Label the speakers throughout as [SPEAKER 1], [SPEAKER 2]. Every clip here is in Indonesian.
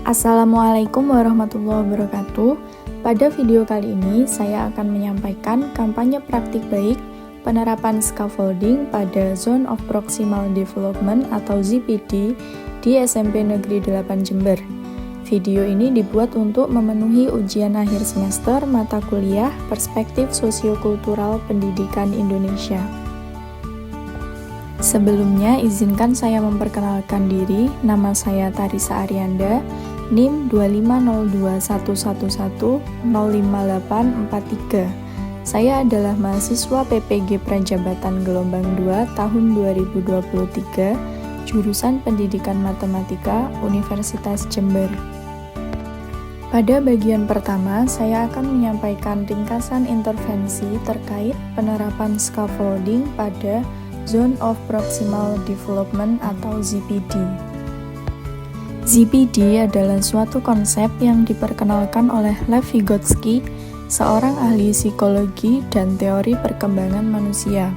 [SPEAKER 1] Assalamualaikum warahmatullahi wabarakatuh. Pada video kali ini saya akan menyampaikan kampanye praktik baik penerapan scaffolding pada Zone of Proximal Development atau ZPD di SMP Negeri 8 Jember. Video ini dibuat untuk memenuhi ujian akhir semester mata kuliah Perspektif Sosiokultural Pendidikan Indonesia. Sebelumnya, izinkan saya memperkenalkan diri. Nama saya Tarisa Arianda, NIM 2502111058843. Saya adalah mahasiswa PPG Prajabatan Gelombang 2 tahun 2023, jurusan Pendidikan Matematika, Universitas Jember. Pada bagian pertama, saya akan menyampaikan ringkasan intervensi terkait penerapan scaffolding pada Zone of Proximal Development atau ZPD. ZPD adalah suatu konsep yang diperkenalkan oleh Lev Vygotsky, seorang ahli psikologi dan teori perkembangan manusia.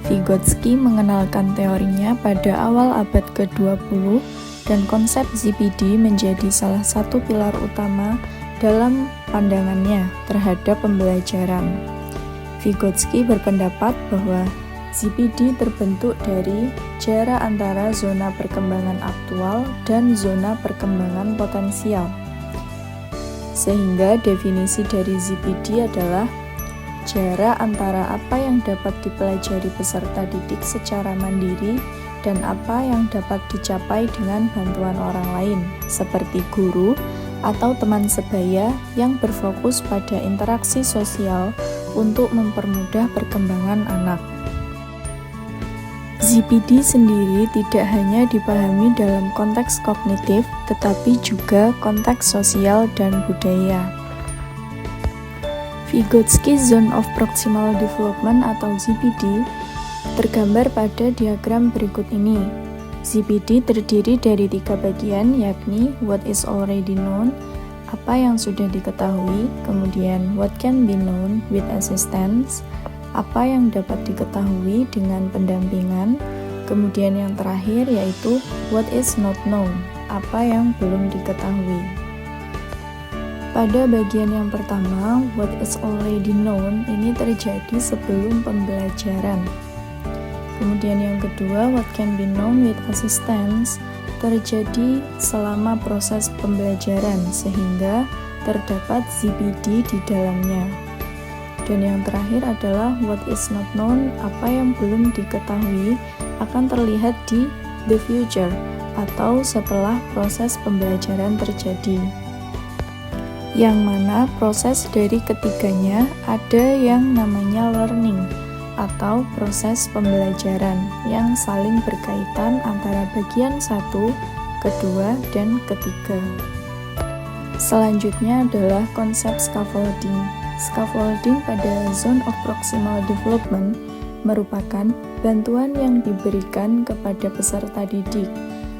[SPEAKER 1] Vygotsky mengenalkan teorinya pada awal abad ke-20 dan konsep ZPD menjadi salah satu pilar utama dalam pandangannya terhadap pembelajaran. Vygotsky berpendapat bahwa ZPD terbentuk dari jarak antara zona perkembangan aktual dan zona perkembangan potensial. Sehingga definisi dari ZPD adalah jarak antara apa yang dapat dipelajari peserta didik secara mandiri dan apa yang dapat dicapai dengan bantuan orang lain, seperti guru atau teman sebaya yang berfokus pada interaksi sosial untuk mempermudah perkembangan anak. ZPD sendiri tidak hanya dipahami dalam konteks kognitif, tetapi juga konteks sosial dan budaya. Vygotsky Zone of Proximal Development atau ZPD tergambar pada diagram berikut ini. ZPD terdiri dari 3 bagian, yakni what is already known, apa yang sudah diketahui, kemudian what can be known with assistance, apa yang dapat diketahui dengan pendampingan, kemudian yang terakhir yaitu what is not known, apa yang belum diketahui. Pada bagian yang pertama, what is already known ini terjadi sebelum pembelajaran. Kemudian yang kedua, what can be known with assistance, terjadi selama proses pembelajaran sehingga terdapat ZPD di dalamnya. Dan yang terakhir adalah what is not known, apa yang belum diketahui akan terlihat di the future atau setelah proses pembelajaran terjadi. Yang mana proses dari ketiganya ada yang namanya learning atau proses pembelajaran yang saling berkaitan antara bagian 1, kedua, dan ketiga. Selanjutnya adalah konsep scaffolding. Scaffolding pada Zone of Proximal Development merupakan bantuan yang diberikan kepada peserta didik.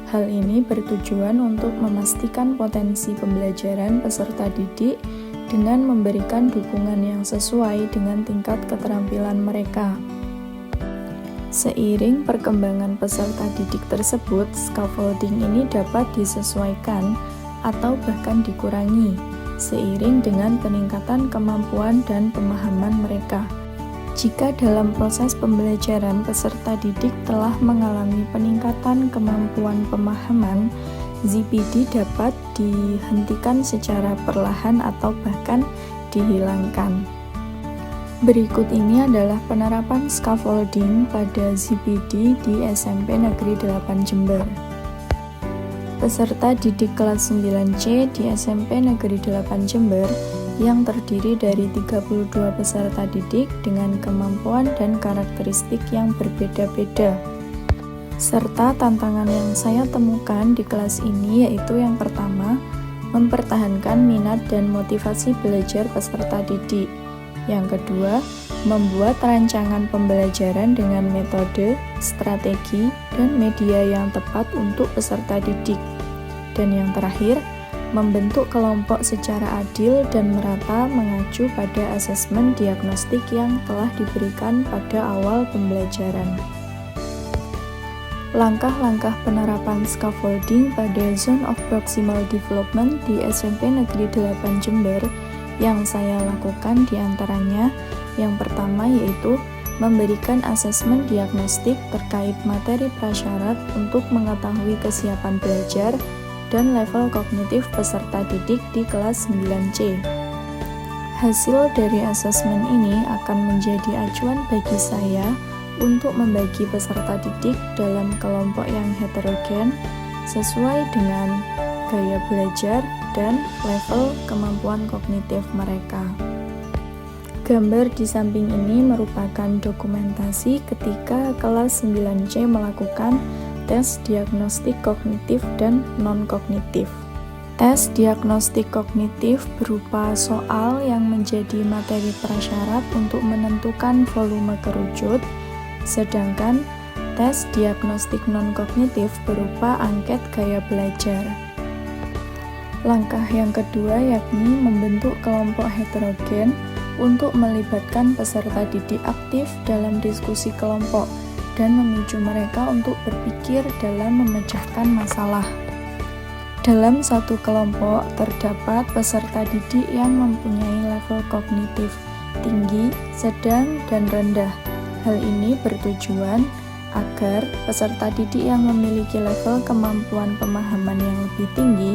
[SPEAKER 1] Hal ini bertujuan untuk memastikan potensi pembelajaran peserta didik dengan memberikan dukungan yang sesuai dengan tingkat keterampilan mereka. Seiring perkembangan peserta didik tersebut, scaffolding ini dapat disesuaikan atau bahkan dikurangi seiring dengan peningkatan kemampuan dan pemahaman mereka. Jika dalam proses pembelajaran peserta didik telah mengalami peningkatan kemampuan pemahaman, ZPD dapat dihentikan secara perlahan atau bahkan dihilangkan. Berikut ini adalah penerapan scaffolding pada ZPD di SMP Negeri 8 Jember. Peserta didik kelas 9C di SMP Negeri 8 Jember yang terdiri dari 32 peserta didik dengan kemampuan dan karakteristik yang berbeda-beda. Serta tantangan yang saya temukan di kelas ini yaitu yang pertama, mempertahankan minat dan motivasi belajar peserta didik. Yang kedua, membuat rancangan pembelajaran dengan metode, strategi, dan media yang tepat untuk peserta didik. Dan yang terakhir, membentuk kelompok secara adil dan merata mengacu pada asesmen diagnostik yang telah diberikan pada awal pembelajaran. Langkah-langkah penerapan scaffolding pada Zone of Proximal Development di SMP Negeri 8 Jember yang saya lakukan diantaranya yang pertama yaitu memberikan asesmen diagnostik terkait materi prasyarat untuk mengetahui kesiapan belajar dan level kognitif peserta didik di kelas 9C. Hasil dari asesmen ini akan menjadi acuan bagi saya untuk membagi peserta didik dalam kelompok yang heterogen sesuai dengan gaya belajar dan level kemampuan kognitif mereka. Gambar di samping ini merupakan dokumentasi ketika kelas 9C melakukan tes diagnostik kognitif dan non-kognitif. Tes diagnostik kognitif berupa soal yang menjadi materi prasyarat untuk menentukan volume kerucut, sedangkan tes diagnostik non-kognitif berupa angket gaya belajar. Langkah yang kedua yakni membentuk kelompok heterogen untuk melibatkan peserta didik aktif dalam diskusi kelompok dan memicu mereka untuk berpikir dalam memecahkan masalah. Dalam satu kelompok terdapat peserta didik yang mempunyai level kognitif tinggi, sedang, dan rendah. Hal ini bertujuan agar peserta didik yang memiliki level kemampuan pemahaman yang lebih tinggi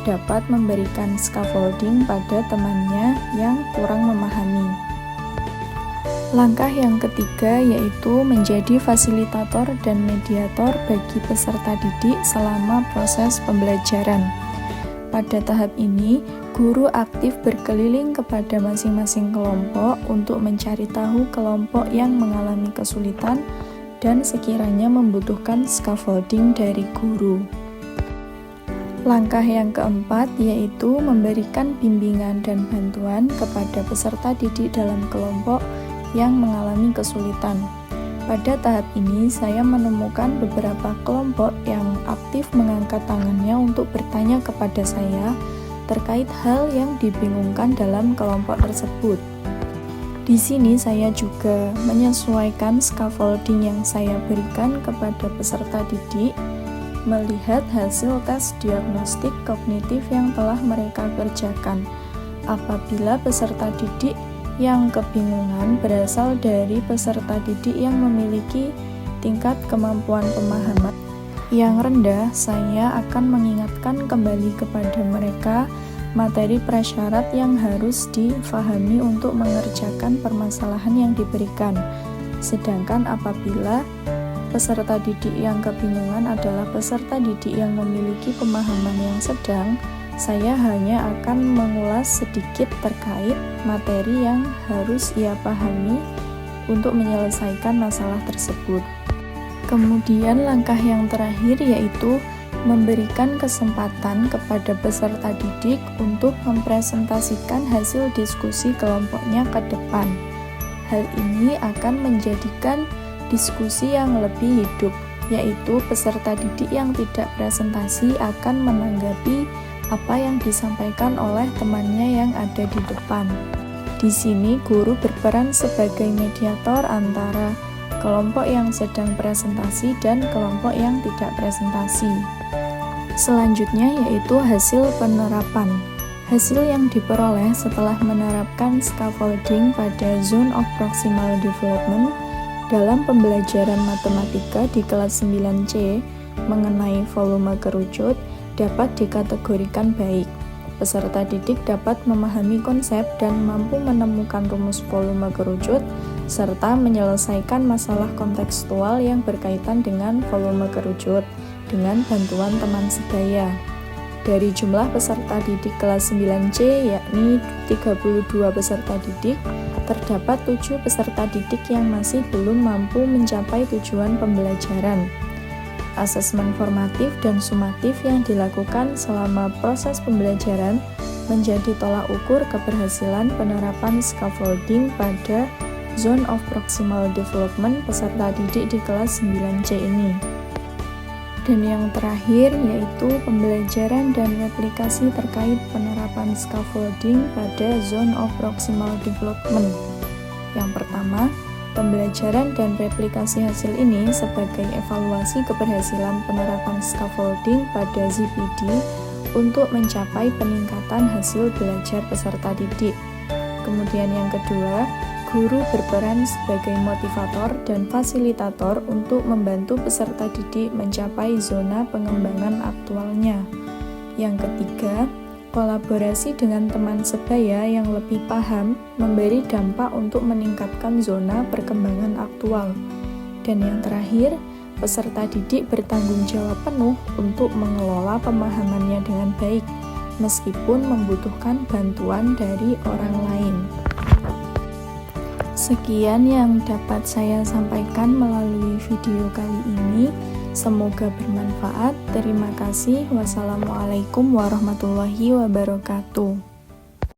[SPEAKER 1] dapat memberikan scaffolding pada temannya yang kurang memahami. Langkah yang ketiga yaitu menjadi fasilitator dan mediator bagi peserta didik selama proses pembelajaran. Pada tahap ini, guru aktif berkeliling kepada masing-masing kelompok untuk mencari tahu kelompok yang mengalami kesulitan dan sekiranya membutuhkan scaffolding dari guru. Langkah yang keempat yaitu memberikan bimbingan dan bantuan kepada peserta didik dalam kelompok yang mengalami kesulitan. Pada tahap ini, saya menemukan beberapa kelompok yang aktif mengangkat tangannya untuk bertanya kepada saya terkait hal yang dibingungkan dalam kelompok tersebut. Di sini saya juga menyesuaikan scaffolding yang saya berikan kepada peserta didik, melihat hasil tes diagnostik kognitif yang telah mereka kerjakan. Apabila peserta didik yang kebingungan berasal dari peserta didik yang memiliki tingkat kemampuan pemahaman yang rendah, saya akan mengingatkan kembali kepada mereka materi prasyarat yang harus difahami untuk mengerjakan permasalahan yang diberikan. Sedangkan apabila peserta didik yang kebingungan adalah peserta didik yang memiliki pemahaman yang sedang, saya hanya akan mengulas sedikit terkait materi yang harus ia pahami untuk menyelesaikan masalah tersebut. Kemudian langkah yang terakhir yaitu memberikan kesempatan kepada peserta didik untuk mempresentasikan hasil diskusi kelompoknya ke depan. Hal ini akan menjadikan diskusi yang lebih hidup, yaitu peserta didik yang tidak presentasi akan menanggapi apa yang disampaikan oleh temannya yang ada di depan. Di sini guru berperan sebagai mediator antara kelompok yang sedang presentasi dan kelompok yang tidak presentasi. Selanjutnya yaitu hasil penerapan. Hasil yang diperoleh setelah menerapkan scaffolding pada Zone of Proximal Development dalam pembelajaran matematika di kelas 9C mengenai volume kerucut dapat dikategorikan baik. Peserta didik dapat memahami konsep dan mampu menemukan rumus volume kerucut serta menyelesaikan masalah kontekstual yang berkaitan dengan volume kerucut dengan bantuan teman sebaya. Dari jumlah peserta didik kelas 9C yakni 32 peserta didik, terdapat 7 peserta didik yang masih belum mampu mencapai tujuan pembelajaran. Asesmen formatif dan sumatif yang dilakukan selama proses pembelajaran menjadi tolak ukur keberhasilan penerapan scaffolding pada Zone of Proximal Development peserta didik di kelas 9C ini. Dan yang terakhir yaitu pembelajaran dan replikasi terkait penerapan scaffolding pada Zone of Proximal Development. Yang pertama, Pembelajaran dan replikasi hasil ini sebagai evaluasi keberhasilan penerapan scaffolding pada ZPD untuk mencapai peningkatan hasil belajar peserta didik. Kemudian yang kedua, guru berperan sebagai motivator dan fasilitator untuk membantu peserta didik mencapai zona pengembangan aktualnya. Yang ketiga, kolaborasi dengan teman sebaya yang lebih paham memberi dampak untuk meningkatkan zona perkembangan aktual. Dan yang terakhir, peserta didik bertanggung jawab penuh untuk mengelola pemahamannya dengan baik, meskipun membutuhkan bantuan dari orang lain. Sekian yang dapat saya sampaikan melalui video kali ini. Semoga bermanfaat. Terima kasih. Wassalamualaikum warahmatullahi wabarakatuh.